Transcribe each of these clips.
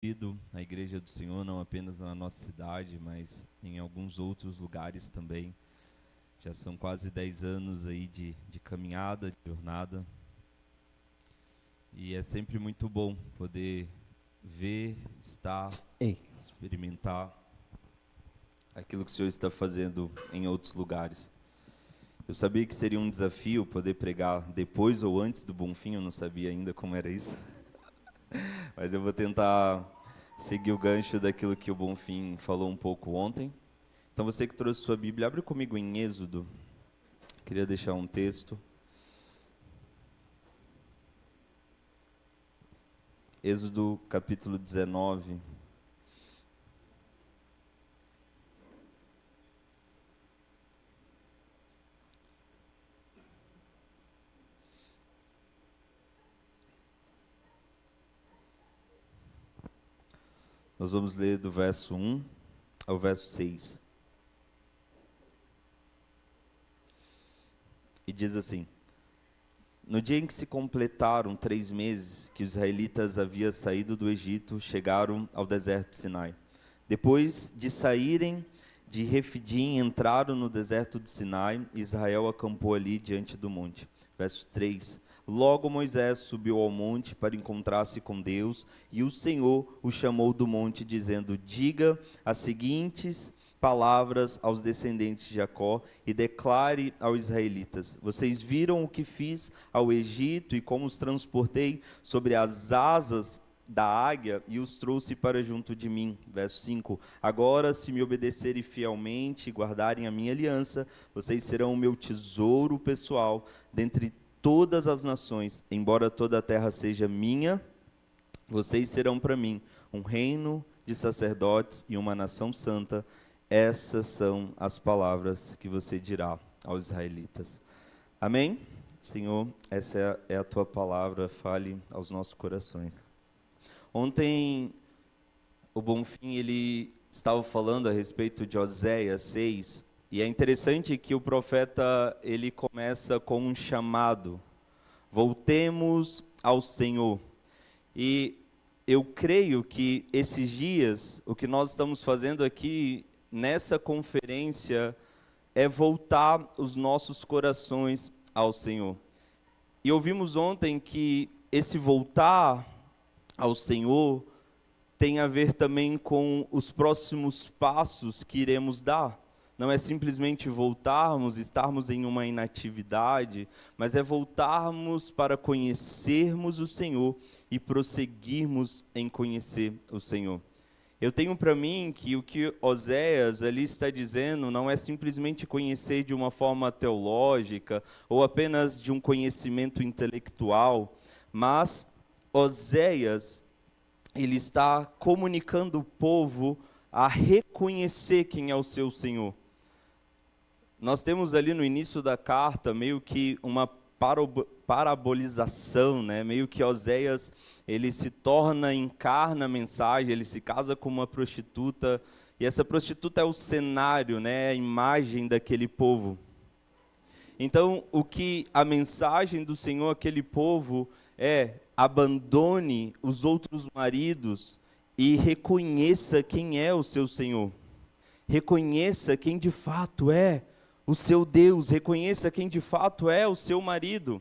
ido à Igreja do Senhor, não apenas na nossa cidade, mas em alguns outros lugares também. Já são quase 10 anos aí de caminhada, de jornada. E é sempre muito bom poder ver, estar, experimentar aquilo que o Senhor está fazendo em outros lugares. Eu sabia que seria um desafio poder pregar depois ou antes do Bonfim, eu não sabia ainda como era isso. Mas eu vou tentar seguir o gancho daquilo que o Bonfim falou um pouco ontem. Então você que trouxe sua Bíblia, abre comigo em Êxodo. Queria deixar um texto. Êxodo capítulo 19. Nós vamos ler do verso 1 ao verso 6. E diz assim: No dia em que se completaram 3 meses que os israelitas haviam saído do Egito, chegaram ao deserto de Sinai. Depois de saírem de Refidim, entraram no deserto de Sinai, e Israel acampou ali diante do monte. Verso 3. Logo Moisés subiu ao monte para encontrar-se com Deus, e o Senhor o chamou do monte, dizendo: Diga as seguintes palavras aos descendentes de Jacó e declare aos israelitas: Vocês viram o que fiz ao Egito e como os transportei sobre as asas da águia e os trouxe para junto de mim. Verso 5. Agora, se me obedecerem fielmente e guardarem a minha aliança, vocês serão o meu tesouro pessoal dentre todas as nações. Embora toda a terra seja minha, vocês serão para mim um reino de sacerdotes e uma nação santa. Essas são as palavras que você dirá aos israelitas. Amém? Senhor, essa é a tua palavra, fale aos nossos corações. Ontem, o Bonfim, ele estava falando a respeito de Oséias 6, e é interessante que o profeta, ele começa com um chamado: voltemos ao Senhor. E eu creio que esses dias, o que nós estamos fazendo aqui nessa conferência é voltar os nossos corações ao Senhor. E ouvimos ontem que esse voltar ao Senhor tem a ver também com os próximos passos que iremos dar. Não é simplesmente voltarmos, estarmos em uma inatividade, mas é voltarmos para conhecermos o Senhor e prosseguirmos em conhecer o Senhor. Eu tenho para mim que o que Oséias ali está dizendo não é simplesmente conhecer de uma forma teológica ou apenas de um conhecimento intelectual, mas Oséias, ele está comunicando o povo a reconhecer quem é o seu Senhor. Nós temos ali no início da carta meio que uma parabolização, né? Meio que Oséias, ele se encarna a mensagem, ele se casa com uma prostituta, e essa prostituta é o cenário, né? A imagem daquele povo. Então, o que a mensagem do Senhor àquele povo é: abandone os outros maridos e reconheça quem é o seu Senhor. Reconheça quem de fato é o seu Deus, reconheça quem de fato é o seu marido.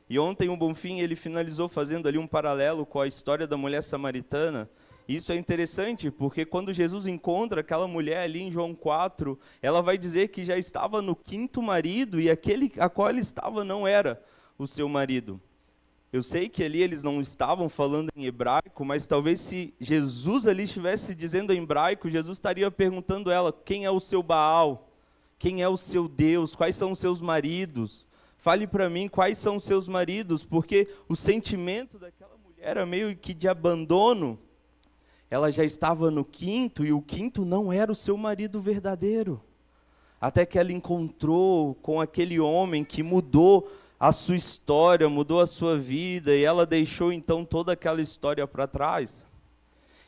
E ontem o Bonfim, ele finalizou fazendo ali um paralelo com a história da mulher samaritana. Isso é interessante, porque quando Jesus encontra aquela mulher ali em João 4, ela vai dizer que já estava no 5º marido, e aquele a qual ela estava não era o seu marido. Eu sei que ali eles não estavam falando em hebraico, mas talvez se Jesus ali estivesse dizendo em hebraico, Jesus estaria perguntando a ela: quem é o seu Baal? Quem é o seu Deus? Quais são os seus maridos? Fale para mim quais são os seus maridos, porque o sentimento daquela mulher era meio que de abandono. Ela já estava no 5º, e o 5º não era o seu marido verdadeiro. Até que ela encontrou com aquele homem que mudou a sua história, mudou a sua vida, e ela deixou então toda aquela história para trás.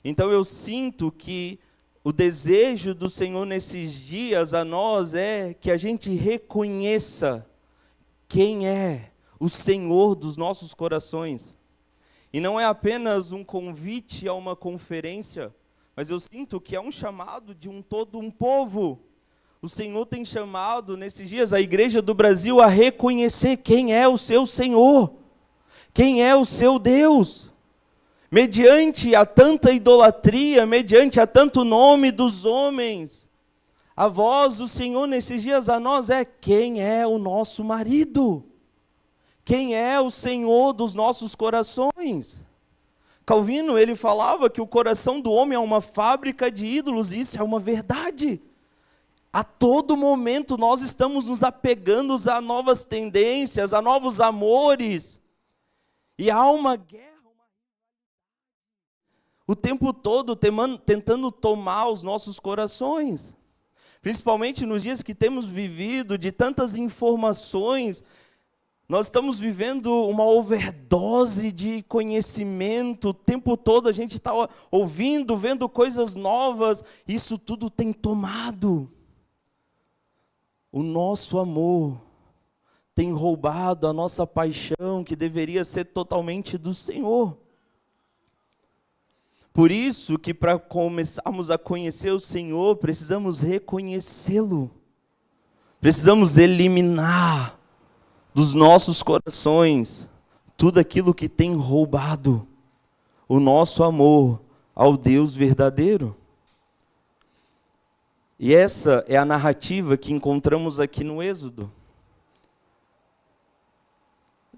Então eu sinto que o desejo do Senhor nesses dias a nós é que a gente reconheça quem é o Senhor dos nossos corações. E não é apenas um convite a uma conferência, mas eu sinto que é um chamado de todo um povo. O Senhor tem chamado nesses dias a igreja do Brasil a reconhecer quem é o seu Senhor, quem é o seu Deus. Mediante a tanta idolatria, mediante a tanto nome dos homens, a voz do Senhor nesses dias a nós é: quem é o nosso marido? Quem é o Senhor dos nossos corações? Calvino, ele falava que o coração do homem é uma fábrica de ídolos, e isso é uma verdade. A todo momento nós estamos nos apegando a novas tendências, a novos amores, e há uma guerra o tempo todo tentando tomar os nossos corações, principalmente nos dias que temos vivido, de tantas informações. Nós estamos vivendo uma overdose de conhecimento, o tempo todo a gente está ouvindo, vendo coisas novas, isso tudo tem tomado o nosso amor, tem roubado a nossa paixão, que deveria ser totalmente do Senhor. Por isso que para começarmos a conhecer o Senhor, precisamos reconhecê-lo, precisamos eliminar dos nossos corações tudo aquilo que tem roubado o nosso amor ao Deus verdadeiro. E essa é a narrativa que encontramos aqui no Êxodo.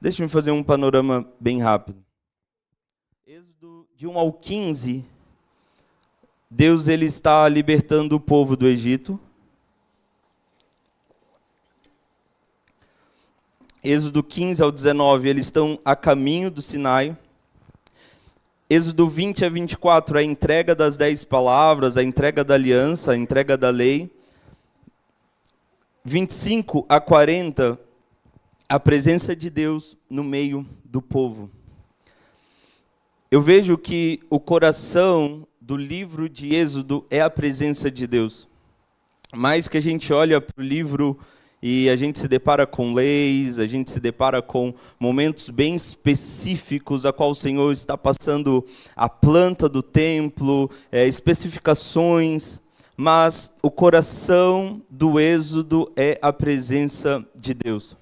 Deixa-me fazer um panorama bem rápido. Êxodo de 1 ao 15, Deus ele está libertando o povo do Egito. Êxodo 15 ao 19, eles estão a caminho do Sinai. Êxodo 20 a 24, a entrega das 10 palavras, a entrega da aliança, a entrega da lei. 25 a 40, a presença de Deus no meio do povo. Eu vejo que o coração do livro de Êxodo é a presença de Deus. Mais que a gente olha para o livro e a gente se depara com leis, a gente se depara com momentos bem específicos, a qual o Senhor está passando a planta do templo, especificações, mas o coração do Êxodo é a presença de Deus.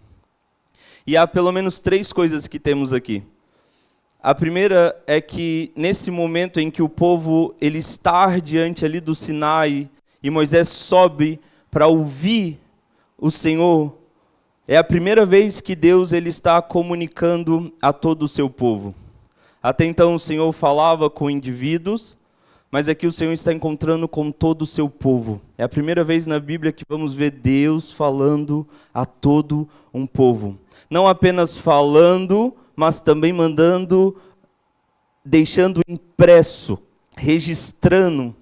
E há pelo menos 3 coisas que temos aqui. A primeira é que nesse momento em que o povo ele está diante ali do Sinai e Moisés sobe para ouvir o Senhor, é a primeira vez que Deus ele está comunicando a todo o seu povo. Até então o Senhor falava com indivíduos, mas aqui o Senhor está encontrando com todo o seu povo. É a primeira vez na Bíblia que vamos ver Deus falando a todo um povo. Não apenas falando, mas também mandando, deixando impresso, registrando.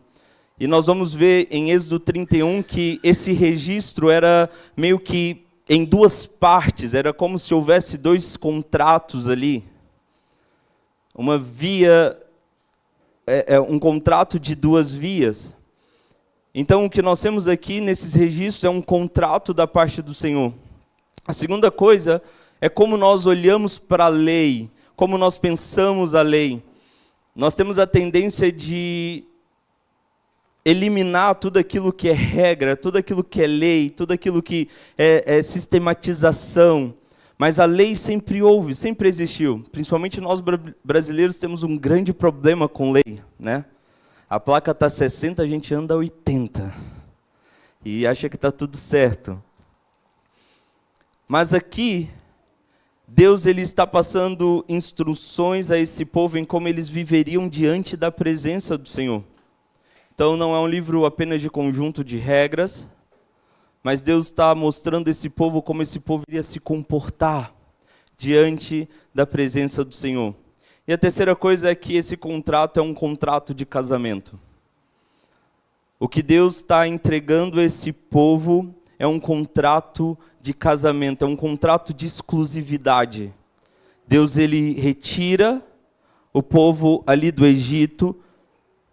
E nós vamos ver em Êxodo 31 que esse registro era meio que em 2 partes, era como se houvesse 2 contratos ali. Uma via, um contrato de 2 vias. Então o que nós temos aqui nesses registros é um contrato da parte do Senhor. A segunda coisa é como nós olhamos para a lei, como nós pensamos a lei. Nós temos a tendência de eliminar tudo aquilo que é regra, tudo aquilo que é lei, tudo aquilo que é sistematização. Mas a lei sempre houve, sempre existiu. Principalmente nós brasileiros temos um grande problema com lei, né? A placa está 60, a gente anda 80. E acha que está tudo certo. Mas aqui, Deus ele está passando instruções a esse povo em como eles viveriam diante da presença do Senhor. Então não é um livro apenas de conjunto de regras, mas Deus está mostrando a esse povo como esse povo iria se comportar diante da presença do Senhor. E a terceira coisa é que esse contrato é um contrato de casamento. O que Deus está entregando a esse povo é um contrato de casamento, é um contrato de exclusividade. Deus ele retira o povo ali do Egito,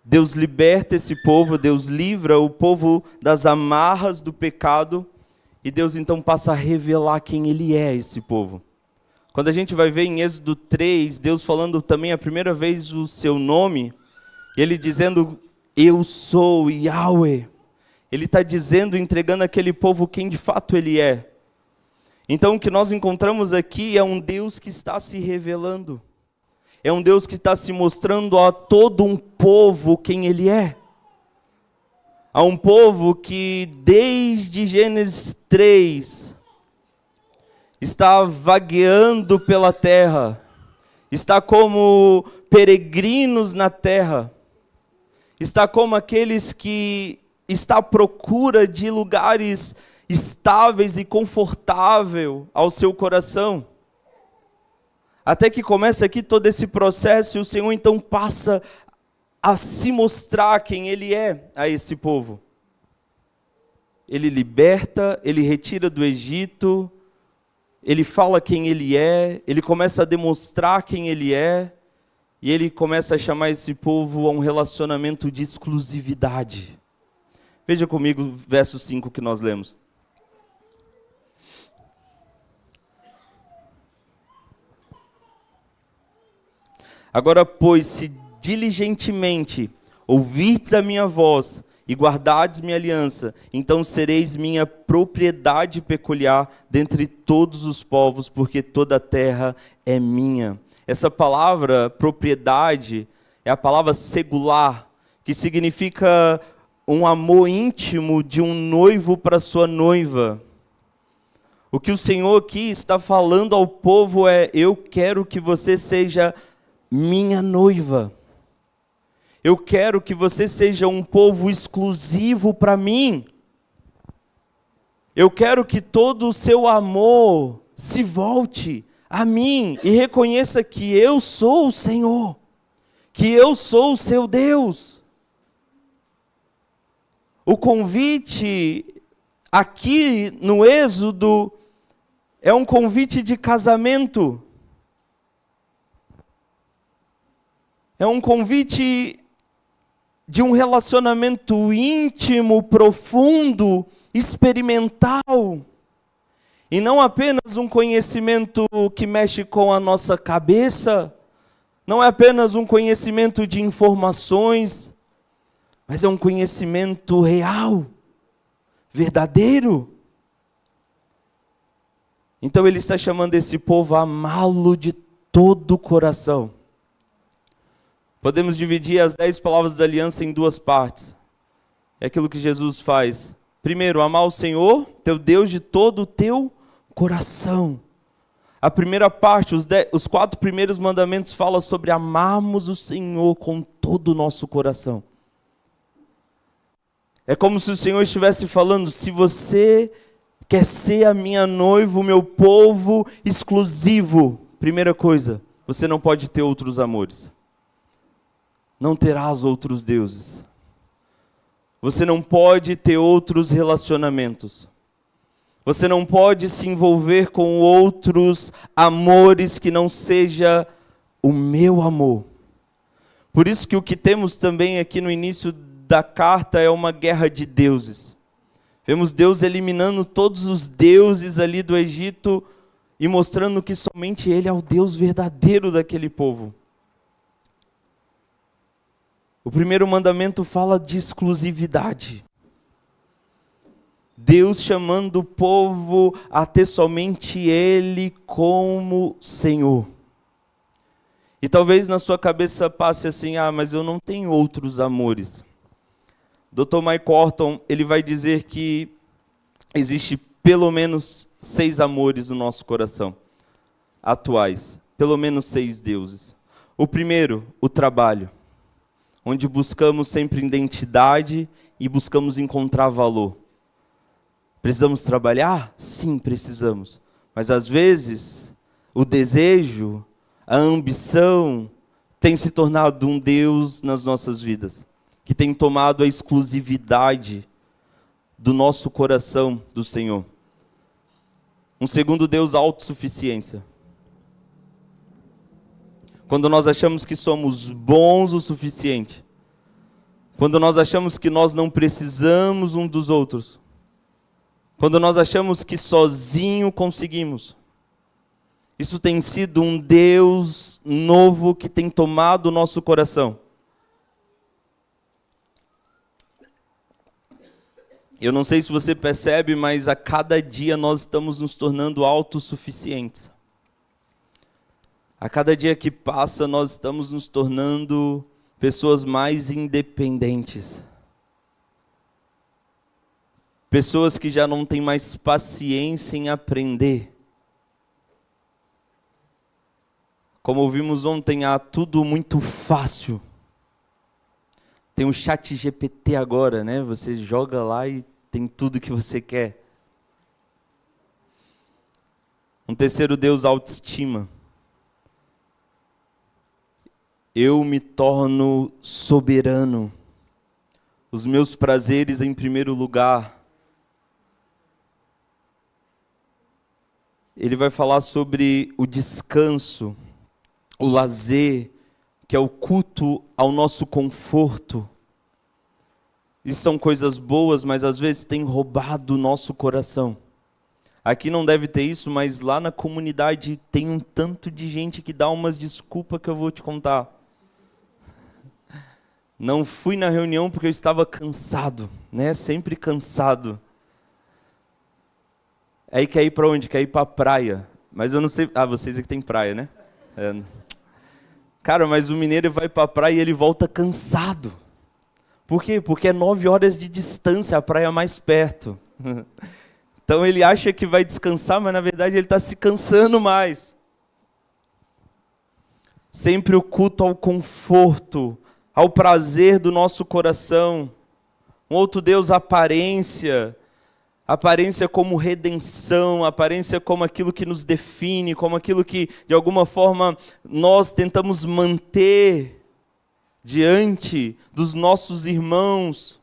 Deus liberta esse povo, Deus livra o povo das amarras do pecado, e Deus então passa a revelar quem ele é a esse povo. Quando a gente vai ver em Êxodo 3, Deus falando também a primeira vez o seu nome, ele dizendo, eu sou Yahweh. Ele está dizendo, entregando àquele povo quem de fato ele é. Então o que nós encontramos aqui é um Deus que está se revelando. É um Deus que está se mostrando a todo um povo quem ele é. A um povo que desde Gênesis 3 está vagueando pela terra, está como peregrinos na terra, está como aqueles que estão à procura de lugares estáveis e confortáveis ao seu coração. Até que começa aqui todo esse processo e o Senhor então passa a se mostrar quem Ele é a esse povo. Ele liberta, Ele retira do Egito, Ele fala quem Ele é, Ele começa a demonstrar quem Ele é, e Ele começa a chamar esse povo a um relacionamento de exclusividade. Veja comigo o verso 5 que nós lemos. Agora, pois, se diligentemente ouvirdes a minha voz e guardardes minha aliança, então sereis minha propriedade peculiar dentre todos os povos, porque toda a terra é minha. Essa palavra propriedade é a palavra segular, que significa um amor íntimo de um noivo para sua noiva. O que o Senhor aqui está falando ao povo é, eu quero que você seja minha noiva. Eu quero que você seja um povo exclusivo para mim. Eu quero que todo o seu amor se volte a mim e reconheça que eu sou o Senhor, que eu sou o seu Deus. O convite aqui no Êxodo é um convite de casamento. É um convite de um relacionamento íntimo, profundo, experimental. E não apenas um conhecimento que mexe com a nossa cabeça, não é apenas um conhecimento de informações, mas é um conhecimento real, verdadeiro. Então ele está chamando esse povo a amá-lo de todo o coração. Podemos dividir as 10 palavras da aliança em duas partes. É aquilo que Jesus faz. Primeiro, amar o Senhor, teu Deus, de todo o teu coração. A primeira parte, os 4 primeiros mandamentos falam sobre amarmos o Senhor com todo o nosso coração. É como se o Senhor estivesse falando, se você quer ser a minha noiva, o meu povo exclusivo, primeira coisa, você não pode ter outros amores. Não terás outros deuses. Você não pode ter outros relacionamentos. Você não pode se envolver com outros amores que não seja o meu amor. Por isso que o que temos também aqui no início da carta é uma guerra de deuses. Vemos Deus eliminando todos os deuses ali do Egito e mostrando que somente Ele é o Deus verdadeiro daquele povo. O primeiro mandamento fala de exclusividade. Deus chamando o povo a ter somente Ele como Senhor. E talvez na sua cabeça passe assim, mas eu não tenho outros amores. Dr. Mike Horton, ele vai dizer que existe pelo menos 6 amores no nosso coração, atuais. Pelo menos 6 deuses. O primeiro, o trabalho. Onde buscamos sempre identidade e buscamos encontrar valor. Precisamos trabalhar? Sim, precisamos. Mas às vezes, o desejo, a ambição, tem se tornado um Deus nas nossas vidas, que tem tomado a exclusividade do nosso coração do Senhor. Um segundo Deus, a autossuficiência. Quando nós achamos que somos bons o suficiente. Quando nós achamos que nós não precisamos um dos outros. Quando nós achamos que sozinho conseguimos. Isso tem sido um Deus novo que tem tomado o nosso coração. Eu não sei se você percebe, mas a cada dia nós estamos nos tornando autossuficientes. A cada dia que passa, nós estamos nos tornando pessoas mais independentes. Pessoas que já não têm mais paciência em aprender. Como ouvimos ontem, tudo muito fácil. Tem o ChatGPT agora, né? Você joga lá e tem tudo que você quer. Um terceiro Deus, autoestima. Eu me torno soberano. Os meus prazeres em primeiro lugar. Ele vai falar sobre o descanso, o lazer, que é o culto ao nosso conforto. Isso são coisas boas, mas às vezes tem roubado o nosso coração. Aqui não deve ter isso, mas lá na comunidade tem um tanto de gente que dá umas desculpas que eu vou te contar. Não fui na reunião porque eu estava cansado, né? Sempre cansado. Aí quer ir para onde? Quer ir para a praia. Mas eu não sei... vocês aqui tem praia, né? Cara, mas o mineiro vai para a praia e ele volta cansado. Por quê? Porque é 9 horas de distância, a praia mais perto. Então ele acha que vai descansar, mas na verdade ele está se cansando mais. Sempre o culto ao conforto, ao prazer do nosso coração. Um outro Deus, aparência. Aparência como redenção, aparência como aquilo que nos define, como aquilo que, de alguma forma, nós tentamos manter diante dos nossos irmãos.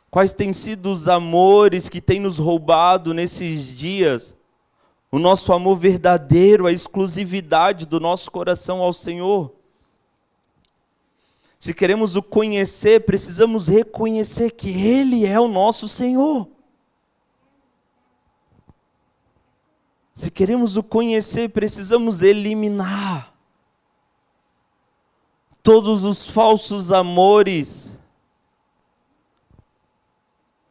Quais têm sido os amores que têm nos roubado nesses dias? O nosso amor verdadeiro, a exclusividade do nosso coração ao Senhor. Se queremos o conhecer, precisamos reconhecer que Ele é o nosso Senhor. Se queremos o conhecer, precisamos eliminar todos os falsos amores.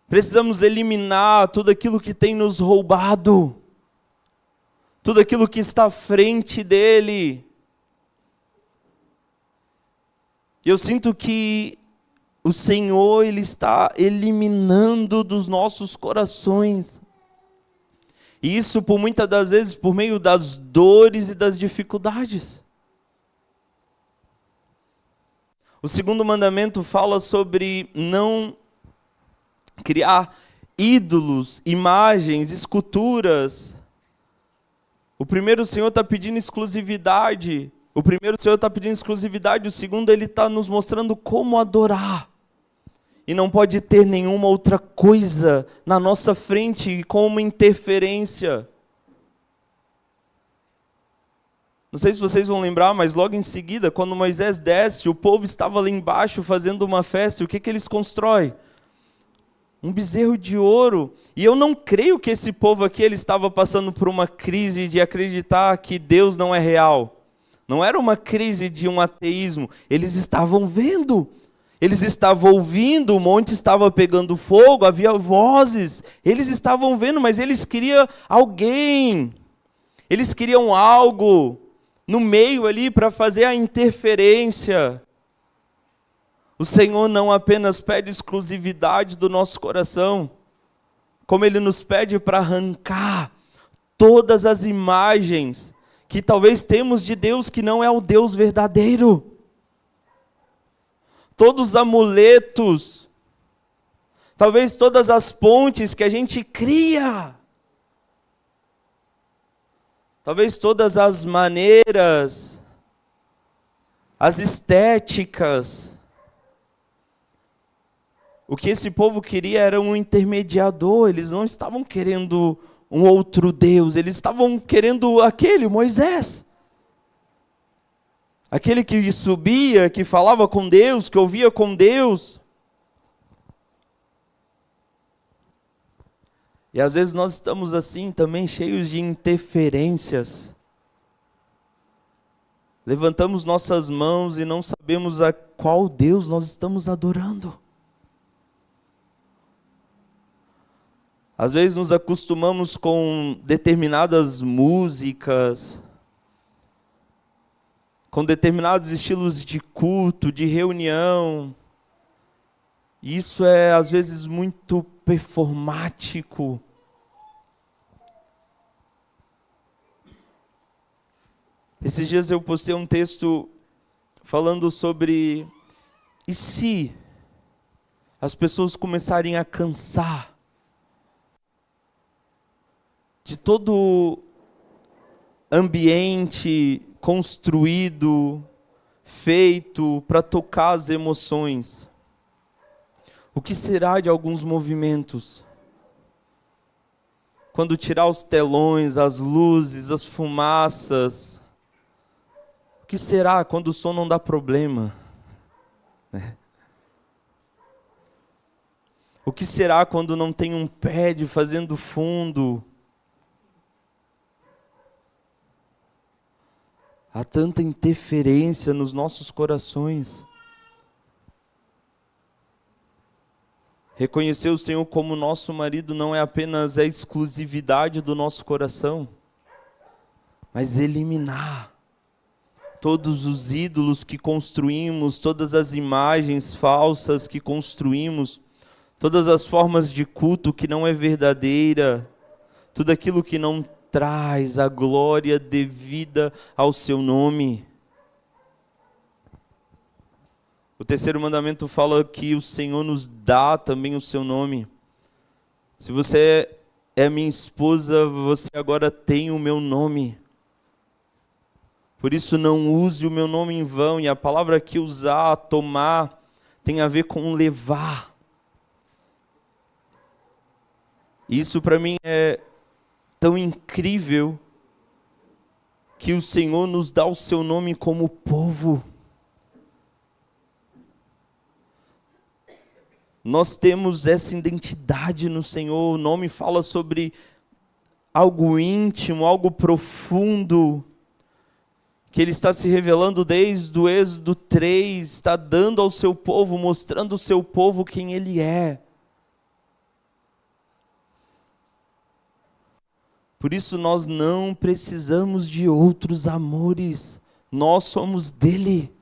Precisamos eliminar tudo aquilo que tem nos roubado. Tudo aquilo que está à frente dEle. E eu sinto que o Senhor, Ele está eliminando dos nossos corações. E isso, por muitas das vezes, por meio das dores e das dificuldades. O segundo mandamento fala sobre não criar ídolos, imagens, esculturas. O primeiro, o Senhor está pedindo exclusividade. O primeiro, o Senhor está pedindo exclusividade. O segundo, Ele está nos mostrando como adorar. E não pode ter nenhuma outra coisa na nossa frente como interferência. Não sei se vocês vão lembrar, mas logo em seguida, quando Moisés desce, o povo estava lá embaixo fazendo uma festa. E o que eles constroem? Um bezerro de ouro. E eu não creio que esse povo aqui ele estava passando por uma crise de acreditar que Deus não é real. Não era uma crise de um ateísmo. Eles estavam vendo. Eles estavam ouvindo, o monte estava pegando fogo, havia vozes. Eles estavam vendo, mas eles queriam alguém. Eles queriam algo no meio ali para fazer a interferência. O Senhor não apenas pede exclusividade do nosso coração, como Ele nos pede para arrancar todas as imagens que talvez temos de Deus que não é o Deus verdadeiro. Todos os amuletos, talvez todas as pontes que a gente cria, talvez todas as maneiras, as estéticas. O que esse povo queria era um intermediador, eles não estavam querendo um outro Deus, eles estavam querendo aquele, Moisés. Aquele que subia, que falava com Deus, que ouvia com Deus. E às vezes nós estamos assim também cheios de interferências. Levantamos nossas mãos e não sabemos a qual Deus nós estamos adorando. Às vezes nos acostumamos com determinadas músicas, com determinados estilos de culto, de reunião. E isso é às vezes muito performático. Esses dias eu postei um texto falando sobre e se as pessoas começarem a cansar de todo ambiente construído, feito para tocar as emoções. O que será de alguns movimentos? Quando tirar os telões, as luzes, as fumaças. O que será quando o som não dá problema? O que será quando não tem um pad fazendo fundo? Há tanta interferência nos nossos corações. Reconhecer o Senhor como nosso marido não é apenas a exclusividade do nosso coração, mas eliminar todos os ídolos que construímos, todas as imagens falsas que construímos, todas as formas de culto que não é verdadeira, tudo aquilo que não traz a glória devida ao seu nome. O terceiro mandamento fala que o Senhor nos dá também o seu nome. Se você é minha esposa, você agora tem o meu nome. Por isso não use o meu nome em vão. E a palavra aqui usar, tomar, tem a ver com levar. Isso para mim é tão incrível que o Senhor nos dá o seu nome como povo. Nós temos essa identidade no Senhor. O nome fala sobre algo íntimo, algo profundo, que Ele está se revelando desde o Êxodo 3, está dando ao seu povo, mostrando ao seu povo quem Ele é. Por isso nós não precisamos de outros amores, nós somos dEle.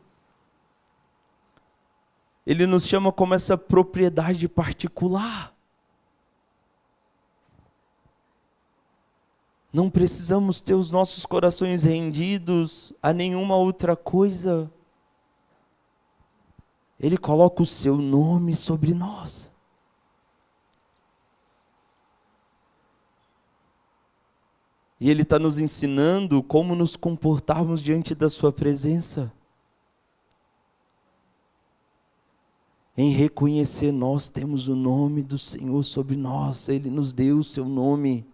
Ele nos chama como essa propriedade particular. Não precisamos ter os nossos corações rendidos a nenhuma outra coisa. Ele coloca o seu nome sobre nós. E Ele está nos ensinando como nos comportarmos diante da sua presença. Em reconhecer, nós temos o nome do Senhor sobre nós. Ele nos deu o seu nome.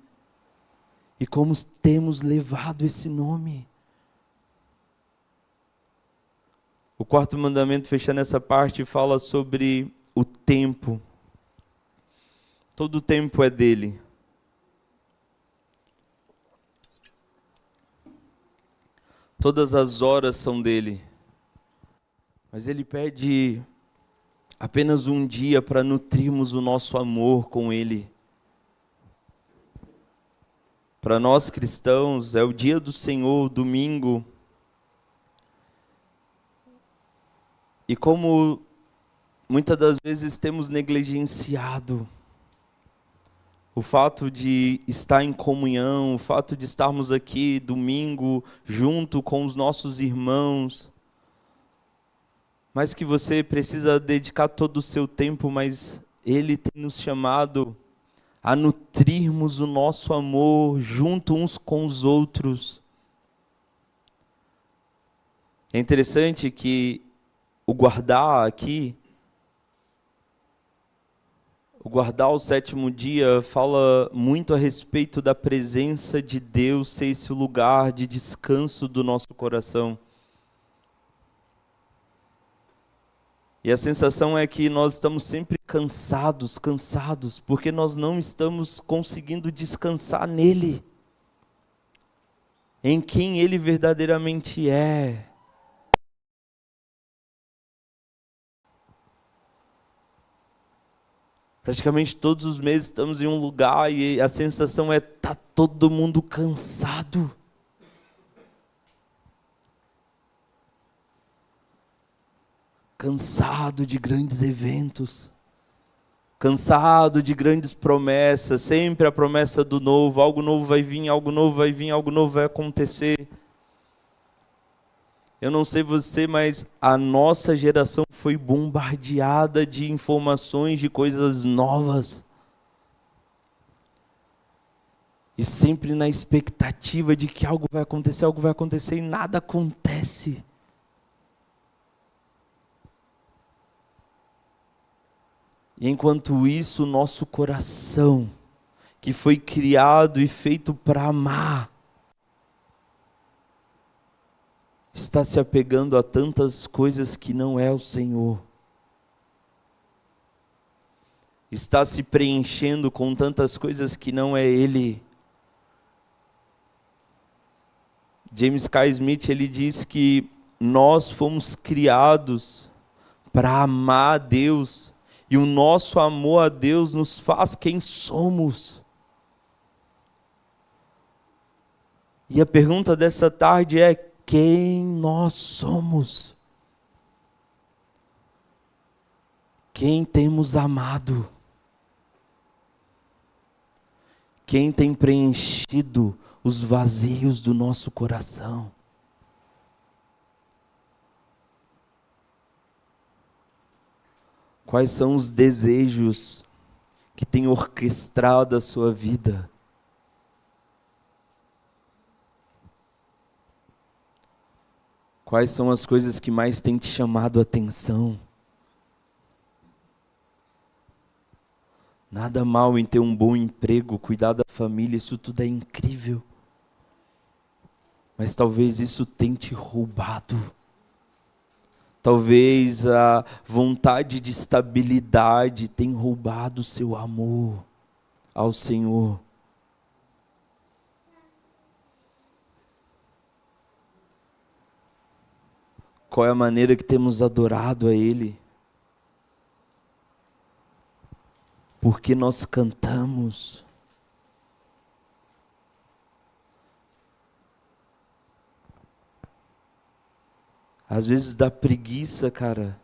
E como temos levado esse nome. O quarto mandamento, fechando essa parte, fala sobre o tempo. Todo o tempo é dele. Todas as horas são dele. Mas ele pede apenas um dia para nutrirmos o nosso amor com ele. Para nós cristãos, é o dia do Senhor, domingo. E como muitas das vezes temos negligenciado o fato de estar em comunhão, o fato de estarmos aqui domingo junto com os nossos irmãos, mas que você precisa dedicar todo o seu tempo, mas Ele tem nos chamado a nutrirmos o nosso amor junto uns com os outros. É interessante que o guardar aqui, o guardar o sétimo dia fala muito a respeito da presença de Deus ser esse lugar de descanso do nosso coração. E a sensação é que nós estamos sempre cansados, porque nós não estamos conseguindo descansar nele, em quem ele verdadeiramente é. Praticamente todos os meses estamos em um lugar e a sensação é tá todo mundo cansado. Cansado de grandes eventos, cansado de grandes promessas, sempre a promessa do novo, algo novo vai vir, algo novo vai vir, algo novo vai acontecer. Eu não sei você, mas a nossa geração foi bombardeada de informações, de coisas novas. E sempre na expectativa de que algo vai acontecer e nada acontece. E enquanto isso, o nosso coração, que foi criado e feito para amar, está se apegando a tantas coisas que não é o Senhor. Está se preenchendo com tantas coisas que não é Ele. James K. Smith, ele diz que nós fomos criados para amar a Deus, e o nosso amor a Deus nos faz quem somos. E a pergunta dessa tarde é: quem nós somos? Quem temos amado? Quem tem preenchido os vazios do nosso coração? Quais são os desejos que têm orquestrado a sua vida? Quais são as coisas que mais têm te chamado a atenção? Nada mal em ter um bom emprego, cuidar da família, isso tudo é incrível. Mas talvez isso tenha te roubado. Talvez a vontade de estabilidade tenha roubado o seu amor ao Senhor. Qual é a maneira que temos adorado a Ele? Porque nós cantamos. Às vezes dá preguiça, cara.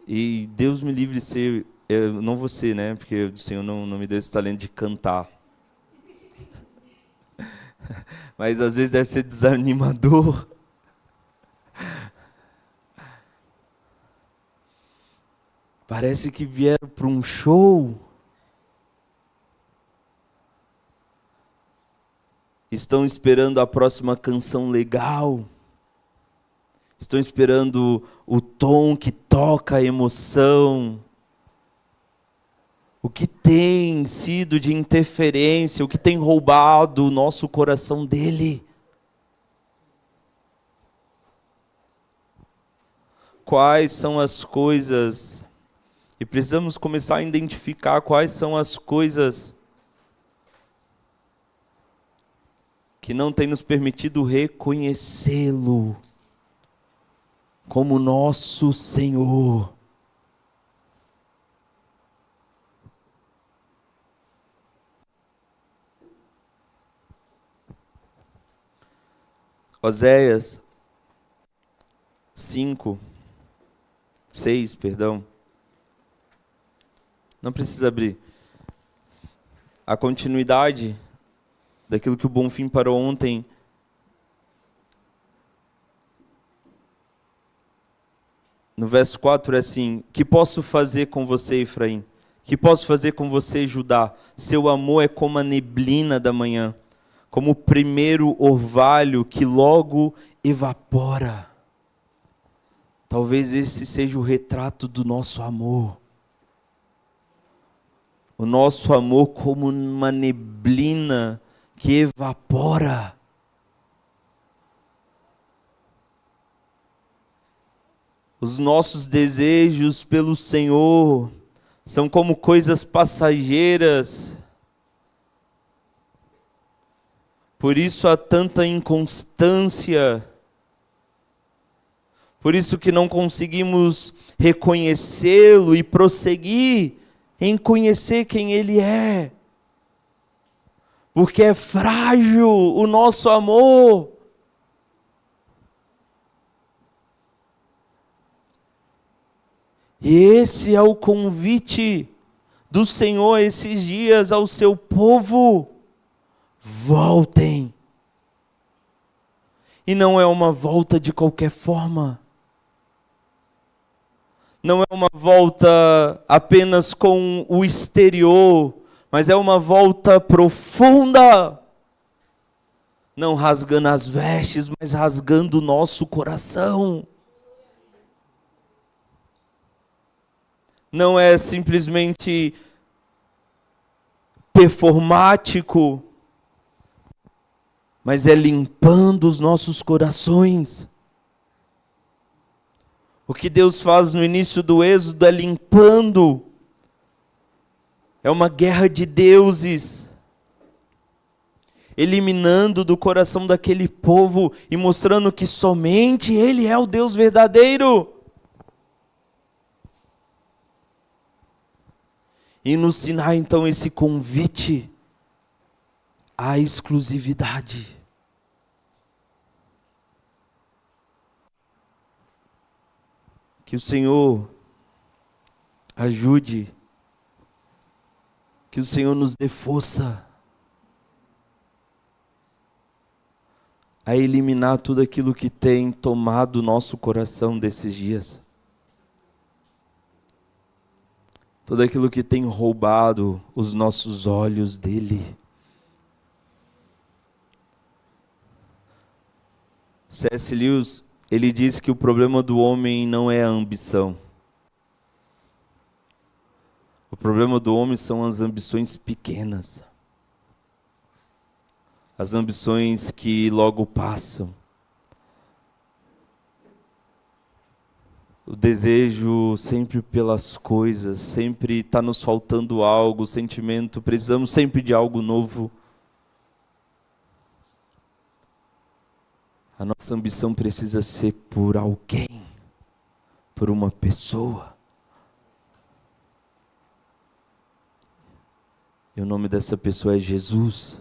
E Deus me livre de ser, eu não vou ser, né? Porque o Senhor não me deu esse talento de cantar. Mas às vezes deve ser desanimador. Parece que vieram para um show. Estão esperando a próxima canção legal. Estão esperando o tom que toca a emoção. O que tem sido de interferência, o que tem roubado o nosso coração dele? Quais são as coisas, e precisamos começar a identificar quais são as coisas que não têm nos permitido reconhecê-lo como nosso Senhor. Oséias 5, 6, perdão. Não precisa abrir. A continuidade daquilo que o Bonfim parou ontem. No verso 4 é assim: que posso fazer com você, Efraim? Que posso fazer com você, Judá? Seu amor é como a neblina da manhã, como o primeiro orvalho que logo evapora. Talvez esse seja o retrato do nosso amor. O nosso amor como uma neblina que evapora. Os nossos desejos pelo Senhor são como coisas passageiras. Por isso há tanta inconstância. Por isso que não conseguimos reconhecê-lo e prosseguir em conhecer quem Ele é. Porque é frágil o nosso amor. E esse é o convite do Senhor esses dias ao seu povo. Voltem. E não é uma volta de qualquer forma. Não é uma volta apenas com o exterior, mas é uma volta profunda. Não rasgando as vestes, mas rasgando o nosso coração. Não é simplesmente performático, mas é limpando os nossos corações. O que Deus faz no início do Êxodo é limpando. É uma guerra de deuses. Eliminando do coração daquele povo e mostrando que somente Ele é o Deus verdadeiro. E no Sinai, então, esse convite à exclusividade. Que o Senhor ajude, que o Senhor nos dê força a eliminar tudo aquilo que tem tomado o nosso coração desses dias. Tudo aquilo que tem roubado os nossos olhos dele. C.S. Lewis, ele diz que o problema do homem não é a ambição. O problema do homem são as ambições pequenas. As ambições que logo passam. O desejo sempre pelas coisas, sempre está nos faltando algo, o sentimento, precisamos sempre de algo novo. A nossa ambição precisa ser por alguém, por uma pessoa. E o nome dessa pessoa é Jesus.